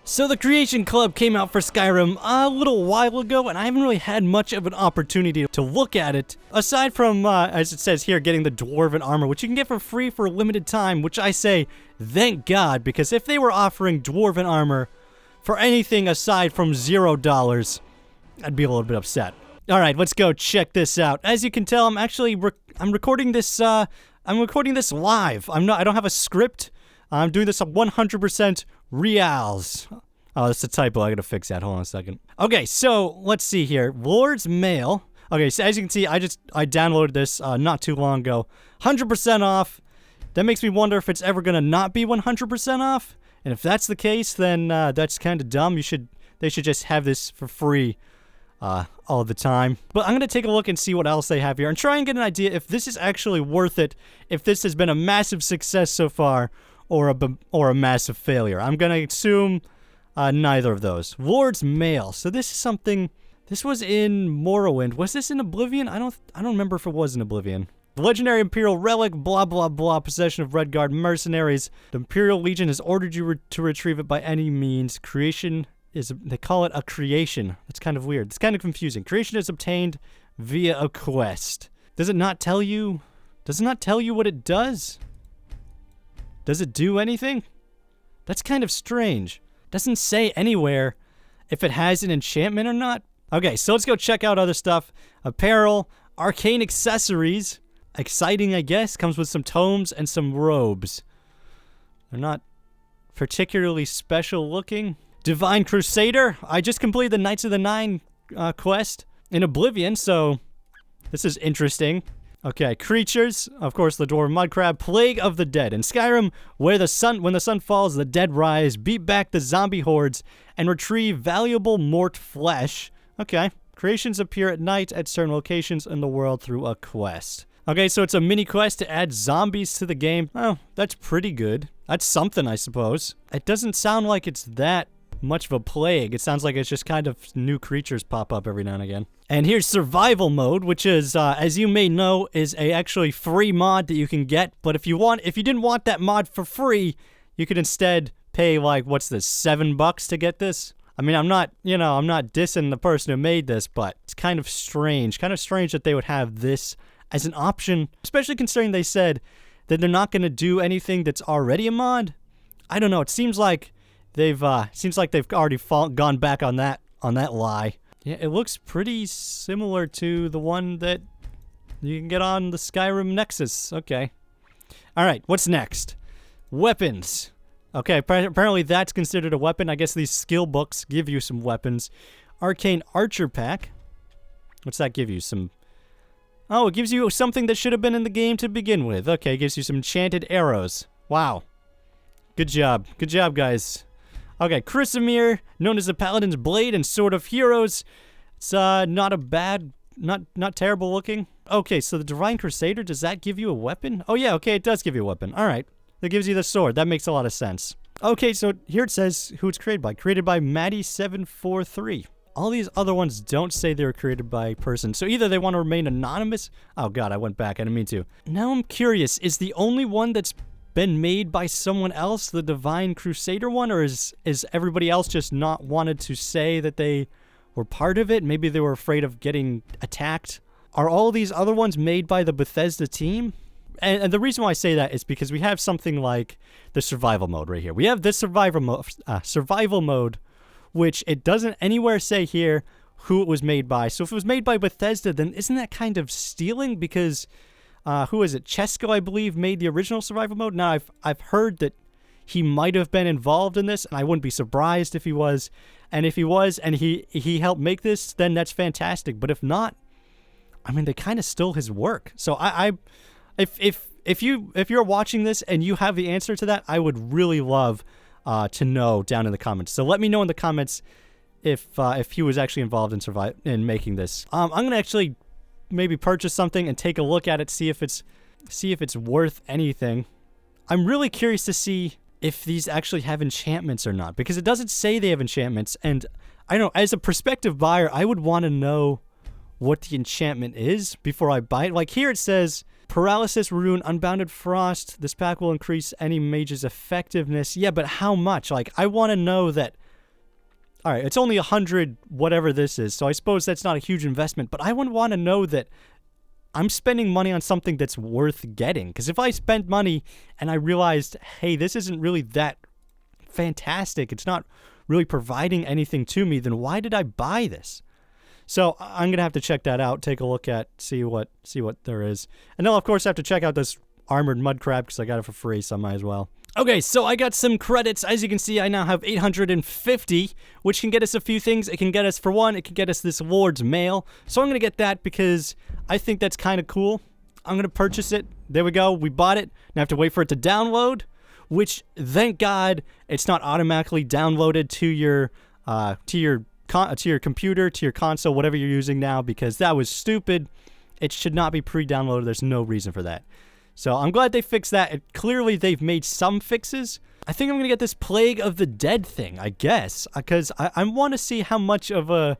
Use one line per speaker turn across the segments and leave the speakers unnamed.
So the Creation Club came out for Skyrim a little while ago, and I haven't really had much of an opportunity to look at it, aside from, as it says here, getting the Dwarven Armor, which you can get for free for a limited time, which I say, thank God, because if they were offering Dwarven Armor for anything aside from $0, I'd be a little bit upset. Alright, let's go check this out. As you can tell, I'm actually, I'm recording this live. I don't have a script. I'm doing this on 100% reals. Oh, that's a typo. I gotta fix that. Hold on a second. Okay, so let's see here. Lord's Mail. Okay, so as you can see, I downloaded this not too long ago. 100% off. That makes me wonder if it's ever gonna not be 100% off. And if that's the case, then that's kind of dumb. They should just have this for free all the time. But I'm gonna take a look and see what else they have here and try and get an idea if this is actually worth it. If this has been a massive success so far, or a massive failure. I'm gonna assume neither of those. Lord's Mail. So this is something. This was in Morrowind. Was this in Oblivion? I don't remember if it was in Oblivion. The legendary Imperial relic. Blah blah blah. Possession of Redguard mercenaries. The Imperial Legion has ordered you to retrieve it by any means. Creation is. They call it a creation. That's kind of weird. It's kind of confusing. Creation is obtained via a quest. Does it not tell you? Does it not tell you what it does? Does it do anything? That's kind of strange. Doesn't say anywhere if it has an enchantment or not. Okay, so let's go check out other stuff. Apparel, arcane accessories. Exciting, I guess. Comes with some tomes and some robes. They're not particularly special looking. Divine Crusader. I just completed the Knights of the Nine quest in Oblivion, so this is interesting. Okay, creatures, of course, the dwarf mudcrab, plague of the dead. In Skyrim, when the sun falls, the dead rise, beat back the zombie hordes, and retrieve valuable mort flesh. Okay, creations appear at night at certain locations in the world through a quest. Okay, so it's a mini quest to add zombies to the game. Oh, that's pretty good. That's something, I suppose. It doesn't sound like it's that much of a plague. It sounds like it's just kind of new creatures pop up every now and again. And here's survival mode, which is, as you may know, is a actually free mod that you can get. But if you didn't want that mod for free, you could instead pay like, what's this, $7 to get this? I mean, I'm not dissing the person who made this, but it's kind of strange that they would have this as an option, especially considering they said that they're not going to do anything that's already a mod. I don't know. It seems like they've already gone back on that lie. Yeah, it looks pretty similar to the one that you can get on the Skyrim Nexus. Okay. All right, what's next? Weapons. Okay, apparently that's considered a weapon. I guess these skill books give you some weapons. Arcane Archer Pack. What's that give you? Oh, it gives you something that should have been in the game to begin with. Okay, it gives you some enchanted arrows. Wow. Good job. Good job, guys. Okay, Chrysamere, known as the Paladin's Blade and Sword of Heroes. It's not a bad, not terrible looking. Okay, so the Divine Crusader, does that give you a weapon? Oh yeah, okay, it does give you a weapon. All right, that gives you the sword. That makes a lot of sense. Okay, so here it says who it's created by. Created by Maddie743. All these other ones don't say they were created by a person. So either they want to remain anonymous. Oh god, I went back. I didn't mean to. Now I'm curious, is the only one that's been made by someone else, the Divine Crusader one, or is everybody else just not wanted to say that they were part of it? Maybe they were afraid of getting attacked. Are all these other ones made by the Bethesda team? And the reason why I say that is because we have something like the survival mode right here. We have this survival mode, which it doesn't anywhere say here who it was made by. So if it was made by Bethesda, then isn't that kind of stealing? Because who is it? Chesko, I believe, made the original survival mode. Now, I've heard that he might have been involved in this, and I wouldn't be surprised if he was. And if he was, and he helped make this, then that's fantastic. But if not, I mean, they kind of stole his work. So if you're watching this and you have the answer to that, I would really love to know down in the comments. So let me know in the comments if he was actually involved in making this. I'm gonna actually maybe purchase something and take a look at it, see if it's worth anything. I'm really curious to see if these actually have enchantments or not, because it doesn't say they have enchantments, and I don't know, as a prospective buyer, I would want to know what the enchantment is before I buy it. Like here it says, Paralysis, Rune, Unbounded Frost. This pack will increase any mage's effectiveness. Yeah, but how much? Like, I want to know that All right, it's only 100 whatever this is, so I suppose that's not a huge investment, but I would want to know that I'm spending money on something that's worth getting. Because if I spent money and I realized, hey, this isn't really that fantastic, it's not really providing anything to me, then why did I buy this? So I'm gonna have to check that out, take a look at, see what there is, and then I'll of course have to check out this armored Mudcrab because I got it for free, so I might as well. Okay, so I got some credits. As you can see, I now have 850, which can get us a few things. It can get us, for one, it can get us this Lord's Mail. So I'm going to get that because I think that's kind of cool. I'm going to purchase it. There we go. We bought it. Now I have to wait for it to download, which, thank God, it's not automatically downloaded to your computer, to your console, whatever you're using now, because that was stupid. It should not be pre-downloaded. There's no reason for that. So I'm glad they fixed that. Clearly, they've made some fixes. I think I'm going to get this Plague of the Dead thing, I guess, because I want to see how much of a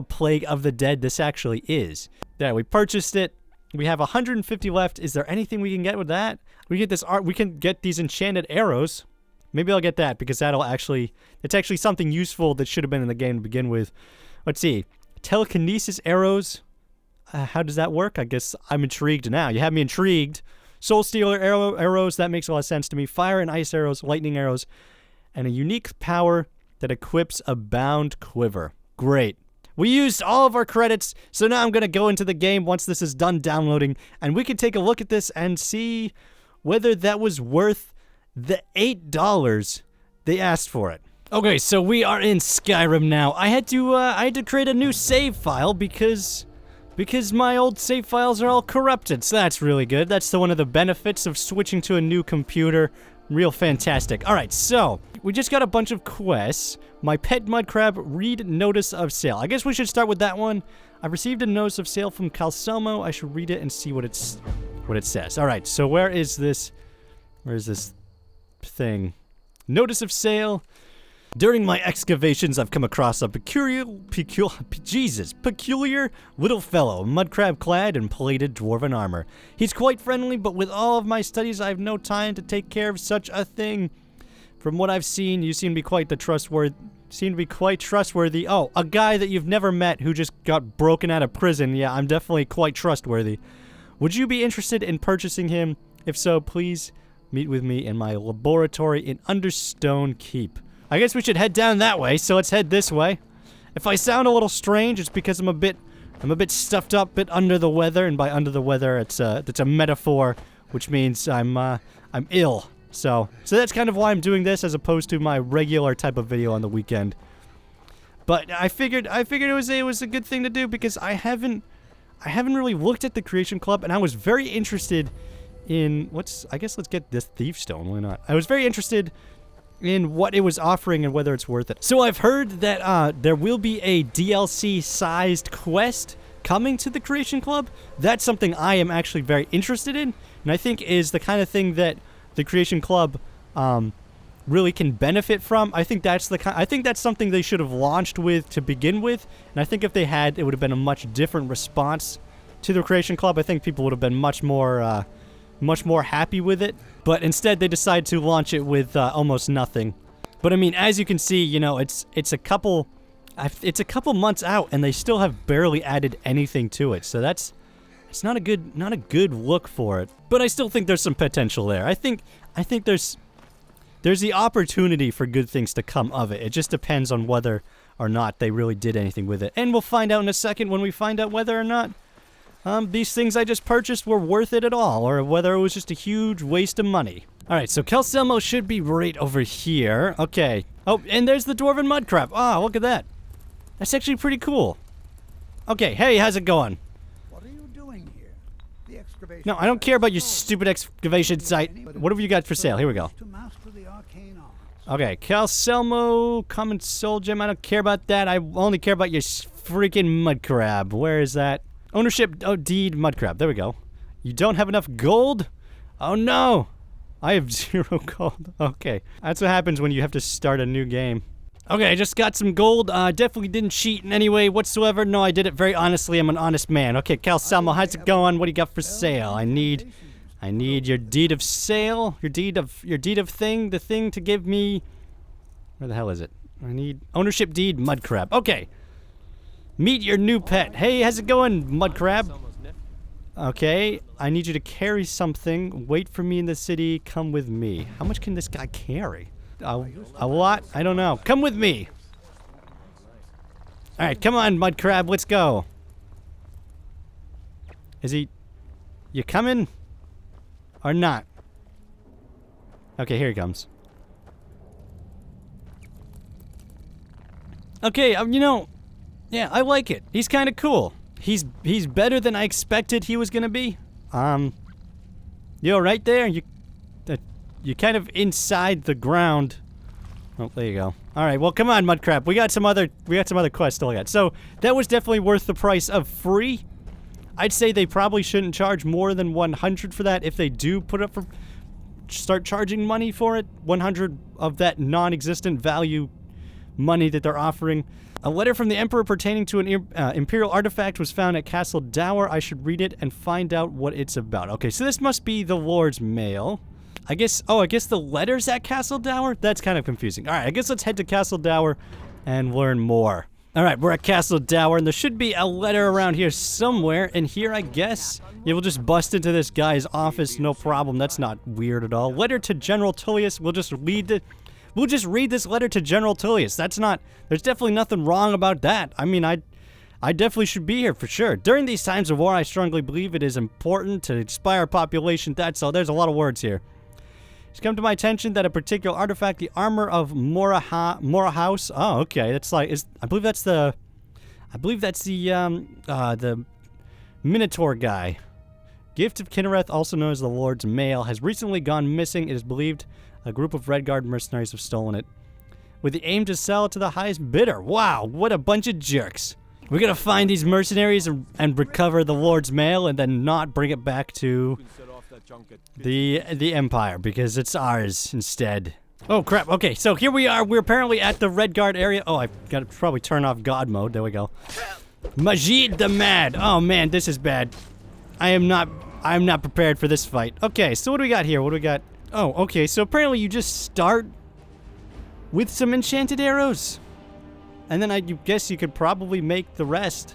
Plague of the Dead this actually is. There, we purchased it. We have 150 left. Is there anything we can get with that? We get this art. We can get these enchanted arrows. Maybe I'll get that because it's actually something useful that should have been in the game to begin with. Let's see. Telekinesis arrows. How does that work? I guess I'm intrigued now. You have me intrigued. Soul Stealer arrows, that makes a lot of sense to me. Fire and ice arrows, lightning arrows, and a unique power that equips a bound quiver. Great. We used all of our credits, so now I'm going to go into the game once this is done downloading, and we can take a look at this and see whether that was worth the $8 they asked for it. Okay, so we are in Skyrim now. I had to create a new save file because my old save files are all corrupted, so that's really good. That's one of the benefits of switching to a new computer. Real fantastic. Alright, so, we just got a bunch of quests. My pet Mudcrab, read notice of sale. I guess we should start with that one. I've received a notice of sale from Calselmo. I should read it and see what it says. Alright, so where is this thing? Notice of sale. During my excavations, I've come across a peculiar little fellow, Mudcrab-clad in plated dwarven armor. He's quite friendly, but with all of my studies, I have no time to take care of such a thing. From what I've seen, you seem to be quite trustworthy. Oh, a guy that you've never met who just got broken out of prison. Yeah, I'm definitely quite trustworthy. Would you be interested in purchasing him? If so, please meet with me in my laboratory in Understone Keep. I guess we should head down that way, so let's head this way. If I sound a little strange, it's because I'm a bit stuffed up, bit under the weather, and by under the weather, it's a metaphor, which means I'm ill. So that's kind of why I'm doing this as opposed to my regular type of video on the weekend. But I figured it was a good thing to do because I haven't really looked at the Creation Club, and I was very interested in I guess let's get this Thief Stone, why not? I was very interested in what it was offering and whether it's worth it. So I've heard that there will be a DLC-sized quest coming to the Creation Club. That's something I am actually very interested in, and I think is the kind of thing that the Creation Club really can benefit from. I think that's something they should have launched with to begin with, and I think if they had, it would have been a much different response to the Creation Club. I think people would have been much more happy with it, but instead they decided to launch it with almost nothing. But I mean, as you can see, you know, it's a couple months out, and they still have barely added anything to it. So it's not a good look for it. But I still think there's some potential there. I think there's the opportunity for good things to come of it. It just depends on whether or not they really did anything with it, and we'll find out in a second when we find out whether or not these things I just purchased were worth it at all, or whether it was just a huge waste of money. Alright, so Calselmo should be right over here. Okay. Oh, and there's the Dwarven Mudcrab. Ah, look at that. That's actually pretty cool. Okay, hey, how's it going?
What are you doing here? The excavation.
No, I don't care about your stupid excavation site. What have you got for sale? Here we go. Okay, Calselmo, Common Soul Gem. I don't care about that. I only care about your freaking Mudcrab. Where is that? Ownership, deed, Mudcrab. There we go. You don't have enough gold? Oh no! I have 0 gold. Okay. That's what happens when you have to start a new game. Okay, I just got some gold. Definitely didn't cheat in any way whatsoever. No, I did it very honestly. I'm an honest man. Okay, Calselmo, how's it going? What do you got for sale? I need your deed of sale. Your deed of thing. The thing to give me... Where the hell is it? I need ownership deed, Mudcrab. Okay. Meet your new pet. Hey, how's it going, Mudcrab? Okay, I need you to carry something. Wait for me in the city. Come with me. How much can this guy carry? A lot? I don't know. Come with me. Alright, come on, Mudcrab. Let's go. Is he... You coming? Or not? Okay, here he comes. Okay, you know... Yeah, I like it. He's kind of cool. He's better than I expected he was gonna be. You're right there. You're kind of inside the ground. Oh, there you go. All right. Well, come on, Mudcrab. We got some other quests to look at. So that was definitely worth the price of free. I'd say they probably shouldn't charge more than 100 for that. If they do start charging money for it, 100 of that non-existent value money that they're offering. A letter from the Emperor pertaining to an Imperial artifact was found at Castle Dower. I should read it and find out what it's about. Okay, so this must be the Lord's Mail. I guess the letter's at Castle Dower? That's kind of confusing. Alright, I guess let's head to Castle Dower and learn more. Alright, we're at Castle Dower, and there should be a letter around here somewhere. And here, I guess, yeah, we'll just bust into this guy's office, no problem. That's not weird at all. Letter to General Tullius. We'll just read this letter to General Tullius. There's definitely nothing wrong about that. I mean, I definitely should be here for sure. During these times of war, I strongly believe it is important to inspire population. That's all. There's a lot of words here. It's come to my attention that a particular artifact, the armor of Mora House. Oh, okay. That's like, I believe that's the Minotaur guy. Gift of Kinnereth, also known as the Lord's Mail, has recently gone missing. It is believed a group of Red Guard mercenaries have stolen it, with the aim to sell it to the highest bidder. Wow, what a bunch of jerks. We're gonna find these mercenaries and recover the Lord's Mail and then not bring it back to the Empire, because it's ours instead. Oh, crap. Okay, so here we are. We're apparently at the Red Guard area. Oh, I've got to probably turn off God mode. There we go. Maajid the Mad. Oh, man, this is bad. I'm not prepared for this fight. Okay, so what do we got here? What do we got? Oh, okay, so apparently you just start with some enchanted arrows. And then I guess you could probably make the rest.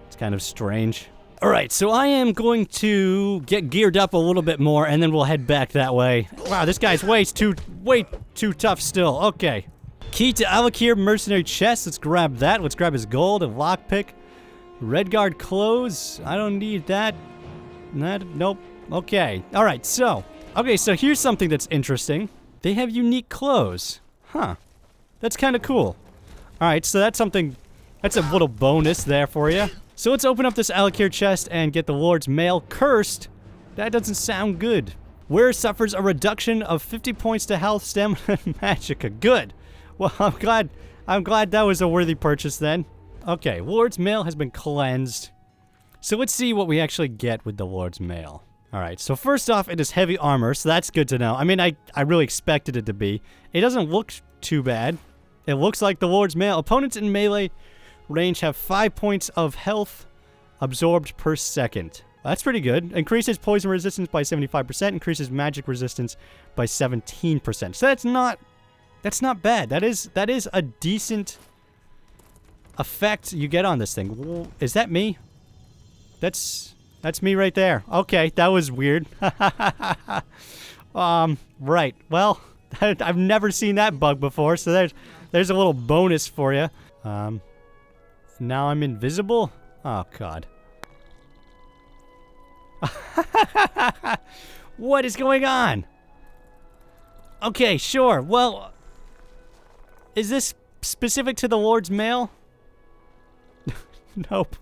It's kind of strange. Alright, so I am going to get geared up a little bit more, and then we'll head back that way. Wow, this guy's way too tough still. Okay. Key to Alakir mercenary chest. Let's grab that. Let's grab his gold, a lockpick. Red Guard clothes. I don't need that. Nope. Okay. Alright, so. Okay, so here's something that's interesting. They have unique clothes. Huh. That's kind of cool. Alright, so that's a little bonus there for you. So let's open up this Alakir chest and get the Lord's Mail. Cursed? That doesn't sound good. Wearer suffers a reduction of 50 points to health, stamina, and magicka. Good. Well, I'm glad that was a worthy purchase then. Okay, Lord's Mail has been cleansed. So let's see what we actually get with the Lord's Mail. Alright, so first off, it is heavy armor, so that's good to know. I mean, I really expected it to be. It doesn't look too bad. It looks like the Lord's Mail. Opponents in melee range have 5 points of health absorbed per second. That's pretty good. Increases poison resistance by 75%, increases magic resistance by 17%. So that's not bad. That is a decent effect you get on this thing. Is that me? That's me right there. Okay, that was weird. Right. Well, I've never seen that bug before, so there's a little bonus for you. Now I'm invisible? Oh, God. What is going on? Okay, sure. Well, is this specific to the Lord's Mail? Nope.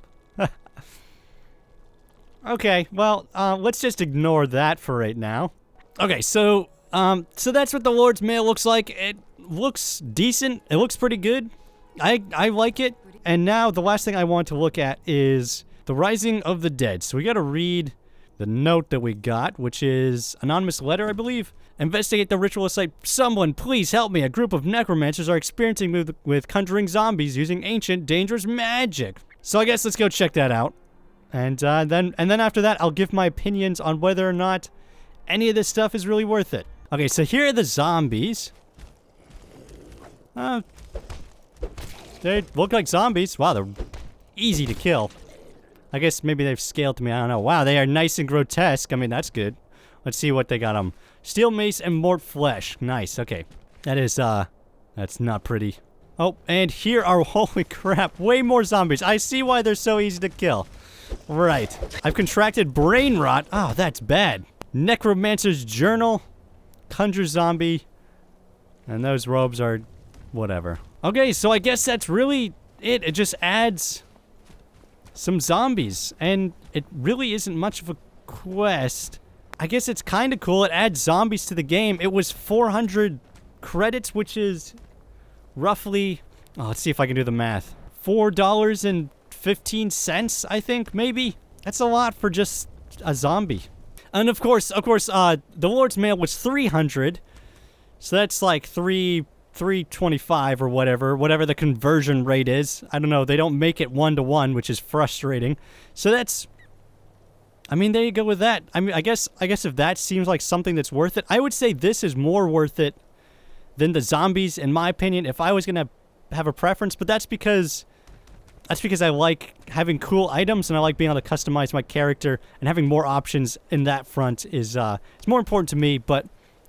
Okay, well, let's just ignore that for right now. Okay, so that's what the Lord's Mail looks like. It looks decent. It looks pretty good. I like it. And now the last thing I want to look at is the Rising of the Dead. So we got to read the note that we got, which is anonymous letter, I believe. Investigate the ritual site. Someone, please help me. A group of necromancers are experimenting with conjuring zombies using ancient, dangerous magic. So I guess let's go check that out. And then after that, I'll give my opinions on whether or not any of this stuff is really worth it. Okay, so here are the zombies. They look like zombies. Wow, they're easy to kill. I guess maybe they've scaled to me. I don't know. Wow, they are nice and grotesque. I mean, that's good. Let's see what they got on. Steel mace and mort flesh. Nice. Okay. That is, that's not pretty. Oh, and here are, holy crap, way more zombies. I see why they're so easy to kill. Right. I've contracted brain rot. Oh, that's bad. Necromancer's journal. Conjure zombie. And those robes are whatever. Okay, so I guess that's really it. It just adds some zombies. And it really isn't much of a quest. I guess it's kind of cool. It adds zombies to the game. It was 400 credits, which is roughly... Oh, let's see if I can do the math. $4.15, I think, maybe? That's a lot for just a zombie. And of course, the Lord's Mail was 300. So that's like 325 or whatever the conversion rate is. I don't know. They don't make it 1-to-1, which is frustrating. So that's... I mean, there you go with that. I mean, I guess if that seems like something that's worth it, I would say this is more worth it than the zombies, in my opinion, if I was gonna have a preference. But that's because I like having cool items and I like being able to customize my character, and having more options in that front is it's more important to me. But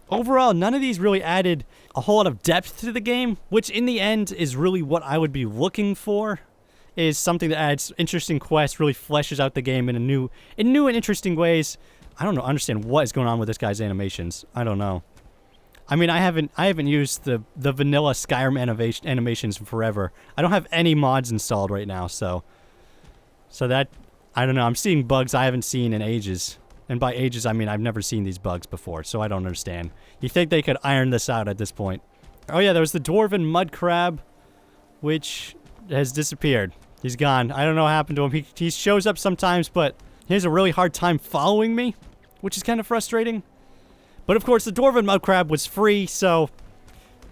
overall, none of these really added a whole lot of depth to the game, which in the end is really what I would be looking for. Is something that adds interesting quests, really fleshes out the game in new and interesting ways. I don't know, understand what is going on with this guy's animations. I don't know. I mean, I haven't used the vanilla Skyrim animations in forever. I don't have any mods installed right now, so that, I don't know. I'm seeing bugs I haven't seen in ages. And by ages, I mean I've never seen these bugs before, so I don't understand. You think they could iron this out at this point? Oh yeah, there was the dwarven Mudcrab, which has disappeared. He's gone. I don't know what happened to him. He shows up sometimes, but he has a really hard time following me, which is kind of frustrating. But of course, the Dwarven Mudcrab was free, so,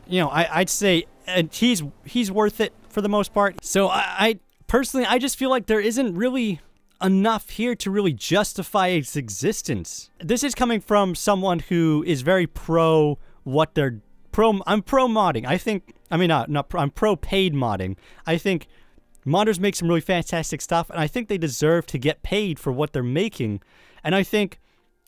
you know, I'd say he's worth it for the most part. So I personally, I just feel like there isn't really enough here to really justify its existence. This is coming from someone who is very pro what they're pro. I'm pro modding. I'm pro paid modding. I think modders make some really fantastic stuff, and I think they deserve to get paid for what they're making. And I think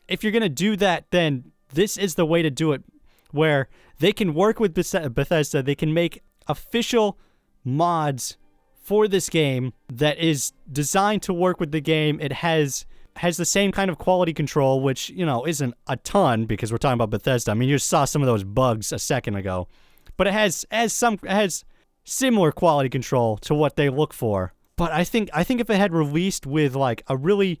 if you're going to do that, then this is the way to do it, where they can work with Bethesda, they can make official mods for this game that is designed to work with the game. It has the same kind of quality control, which, you know, isn't a ton because we're talking about Bethesda. I mean, you just saw some of those bugs a second ago. But it has similar quality control to what they look for. But I think if it had released with like a really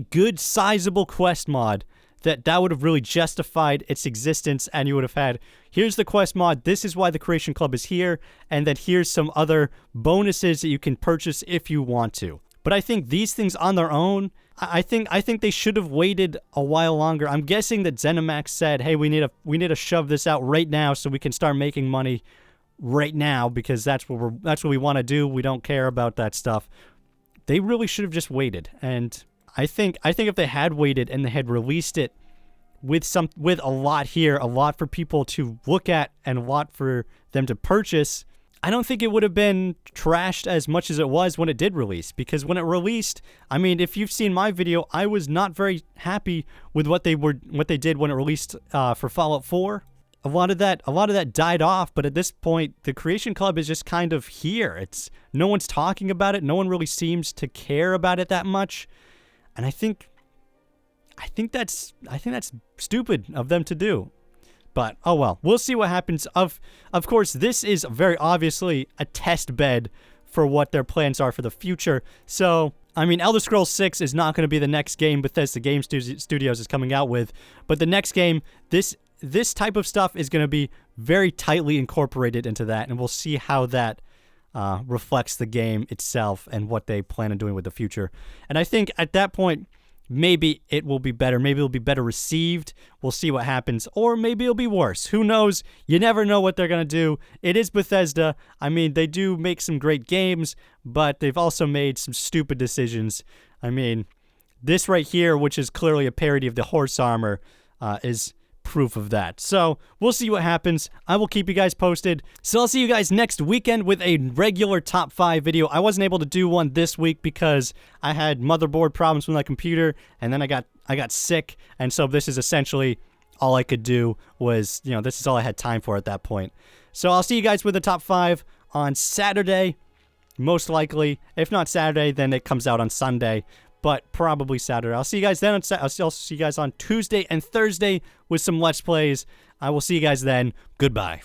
good sizable quest mod, that would have really justified its existence, and you would have had, here's the quest mod, this is why the Creation Club is here, and then here's some other bonuses that you can purchase if you want to. But I think these things on their own, I think they should have waited a while longer. I'm guessing that ZeniMax said, hey, we need to shove this out right now so we can start making money right now, because that's what we want to do. We don't care about that stuff. They really should have just waited. And I think if they had waited and they had released it with a lot here, a lot for people to look at and a lot for them to purchase, I don't think it would have been trashed as much as it was when it did release. Because when it released, I mean, if you've seen my video, I was not very happy with what they did when it released for Fallout 4. A lot of that died off, but at this point, the Creation Club is just kind of here. No one's talking about it. No one really seems to care about it that much. And I think that's stupid of them to do. But oh well, we'll see what happens. Of course, this is very obviously a test bed for what their plans are for the future. So, I mean, Elder Scrolls 6 is not going to be the next game Bethesda Game Studios is coming out with, but the next game, this type of stuff is going to be very tightly incorporated into that, and we'll see how that reflects the game itself and what they plan on doing with the future. And I think at that point, maybe it will be better. Maybe it'll be better received. We'll see what happens. Or maybe it'll be worse. Who knows? You never know what they're going to do. It is Bethesda. I mean, they do make some great games, but they've also made some stupid decisions. I mean, this right here, which is clearly a parody of the horse armor, is proof of that. So we'll see what happens. I will keep you guys posted. So I'll see you guys next weekend with a regular top 5 video. I wasn't able to do one this week because I had motherboard problems with my computer, and then I got sick, and so this is essentially all I could do was, this is all I had time for at that point. So I'll see you guys with the top 5 on Saturday, most likely. If not Saturday, then it comes out on Sunday, but probably Saturday. I'll see you guys then. I'll also see you guys on Tuesday and Thursday with some Let's Plays. I will see you guys then. Goodbye.